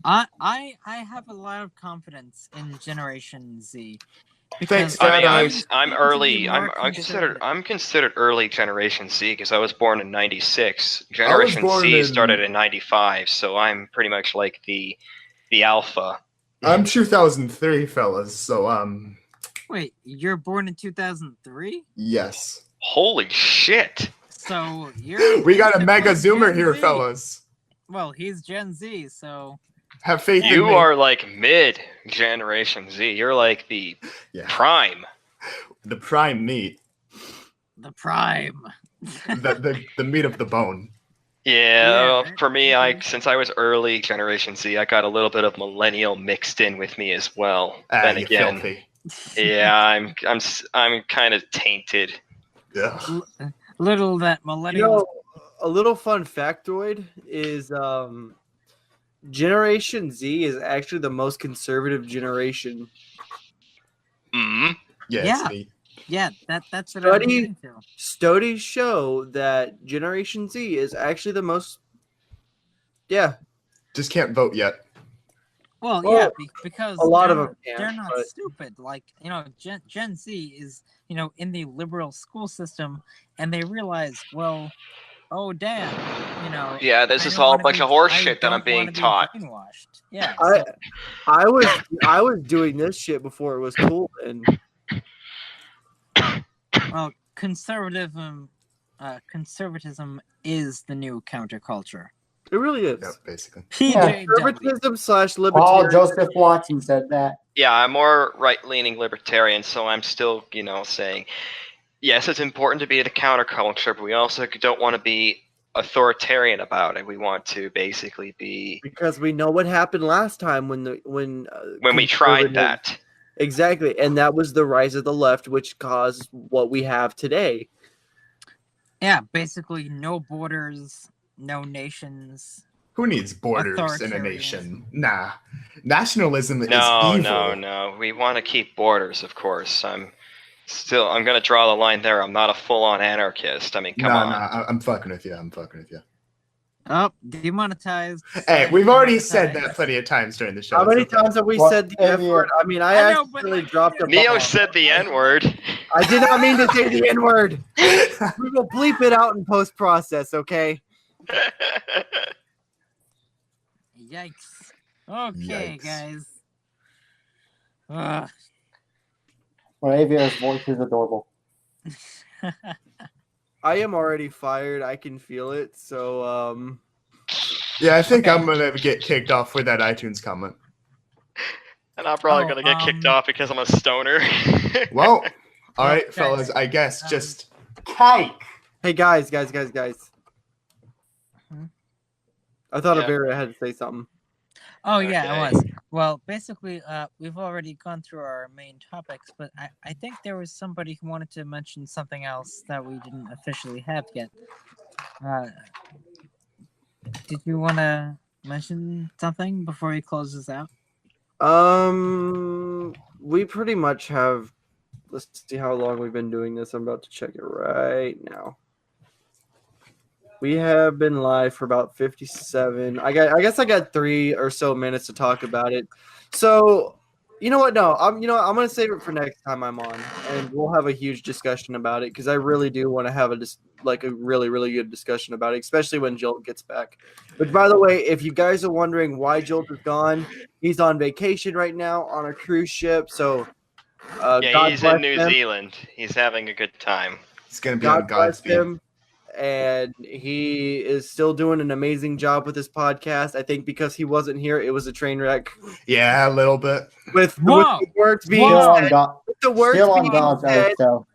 I have a lot of confidence in Generation Z. Thanks, I'm early. I'm considered early Generation Z because I was born in '96. Generation Z started in '95, so I'm pretty much like the alpha. I'm 2003, fellas. So Wait, you're born in 2003? Yes. Holy shit! So we got a mega zoomer here, fellas. Well, he's Gen Z, so. Have faith in me. You are like mid-Generation Z. You're like the prime. The prime meat. The prime. the meat of the bone. Yeah, right? for me, Okay. since I was early Generation Z, I got a little bit of millennial mixed in with me as well. Then you again, filthy. yeah, I'm kind of tainted. Ugh. Little that You millennials. know, a little fun factoid is Generation Z is actually the most conservative generation. Mm. Yeah, Yeah. it's neat. Yeah, that's what I was getting to. Studies show that Generation Z is actually the most. Yeah, Just can't vote yet. Well, Well, yeah, because a lot they're of them not, can't, they're not but- stupid. Like, Gen Z is, in the liberal school system, and they realize, well, oh damn, Yeah, this I is don't all a wanna bunch be- of horse I shit that I'm don't being wanna be taught. brainwashed. Yeah, I was doing this shit before it was cool, and well, conservatism is the new counterculture. it really is. Yep, basically. PJW. Conservatism / Paul libertarian. Joseph Watson said that. Yeah, I'm more right-leaning libertarian, so I'm still, saying, yes, it's important to be the counterculture, but we also don't want to be authoritarian about it. We want to basically be Because we know what happened last time when we tried conservative- that. Exactly, and that was the rise of the left, which caused what we have today. Yeah, basically no borders, no nations. Who needs borders in a Authoritarian. nation? Nah. Nationalism is No, evil. no. We want to keep borders, of course. I'm going to draw the line there. I'm not a full-on anarchist. I mean, come on. Nah, I'm fucking with you. Oh, demonetized. Hey, we've already said Demonetized. that plenty of times during the show. How many It's okay. times have we Well, said the F yeah. word? I mean, I I know, but accidentally like, dropped a Neo bomb. said the N-word. I did not mean to say the N word. We will bleep it out in post process, okay? Yikes. Okay, Yikes. guys. Ugh. Well, Avier's voice is adorable. I am already fired. I can feel it. So, Yeah, I think Okay. I'm gonna get kicked off for that iTunes comment. And I'm probably Oh, going to get kicked off because I'm a stoner. Well, all right, Okay. fellas. I guess just Cake. hey guys. Hmm? I thought Yeah. Averia had to say something. Oh yeah, Okay. it was. Well, basically, we've already gone through our main topics, but I think there was somebody who wanted to mention something else that we didn't officially have yet. Did you want to mention something before he closes out? We pretty much have. Let's see how long we've been doing this. I'm about to check it right now. We have been live for about 57. I guess I got 3 or so minutes to talk about it. So, you know what? No, I'm gonna save it for next time I'm on, and we'll have a huge discussion about it because I really do want to have a really really good discussion about it, especially when Jolt gets back. But by the way, if you guys are wondering why Jolt is gone, he's on vacation right now on a cruise ship. So, Yeah, God he's bless in New him. Zealand. He's having a good time. it's gonna be on God bless Godspeed. him. And he is still doing an amazing job with his podcast. I think because he wasn't here, it was a train wreck. Yeah, a little bit. With Whoa. the words being Still on, said, God, with the words still on being God's said, earth, though.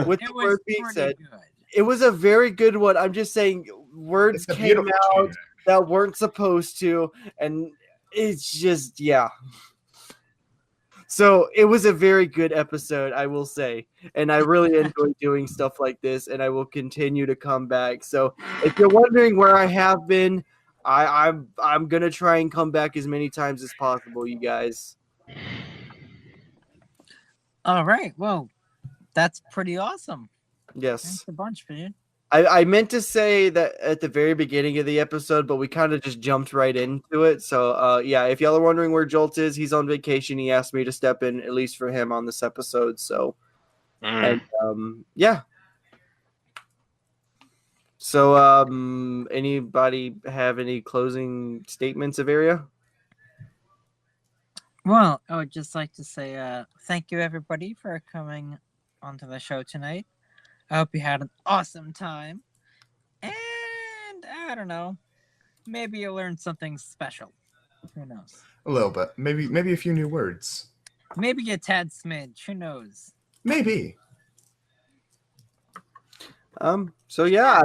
with It the was words being pretty said, good. it was a very good one. I'm just saying words It's a came beautiful out train. that weren't supposed to, and it's just So it was a very good episode, I will say, and I really enjoy doing stuff like this, and I will continue to come back. So if you're wondering where I have been, I'm gonna try and come back as many times as possible, you guys. All right. Well, that's pretty awesome. Yes. Thanks a bunch, dude. I meant to say that at the very beginning of the episode, but we kind of just jumped right into it. So, yeah, if y'all are wondering where Jolt is, he's on vacation. He asked me to step in, at least for him, on this episode. So, and yeah. So, anybody have any closing statements of area? Well, I would just like to say thank you, everybody, for coming onto the show tonight. I hope you had an awesome time. And I don't know, maybe you learned something special. Who knows? A little bit. Maybe a few new words. Maybe a tad smidge. Who knows? Maybe. So yeah,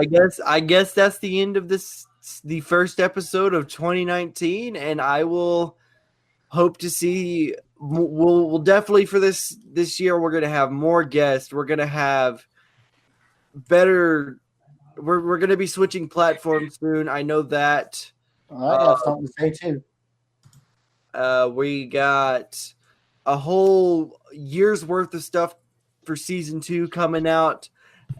I guess that's the end of this the first episode of 2019, and I will hope to see. We'll definitely for this year. We're gonna have more guests. We're gonna have better. We're gonna be switching platforms soon. I know that. I got something to say too. We got a whole year's worth of stuff for season 2 coming out,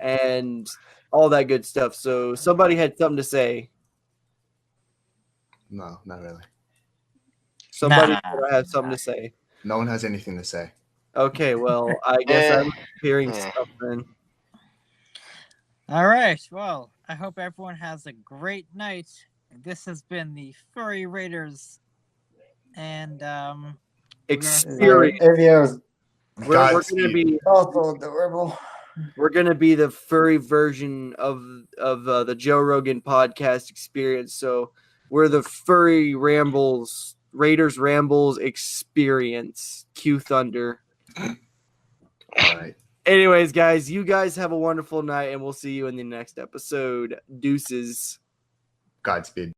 and all that good stuff. So somebody had something to say. No, not really. Somebody Nah. has something to say. No one has anything to say. Okay, well, I guess I'm hearing stuff then. All right. Well, I hope everyone has a great night. This has been the Furry Raiders, and Experience. If We're gonna be also adorable. we're gonna be the furry version of the Joe Rogan podcast experience. So we're the Furry Rambles Raiders Rambles experience. Q Thunder. All right. Anyways, guys, you guys have a wonderful night, and we'll see you in the next episode. Deuces. Godspeed.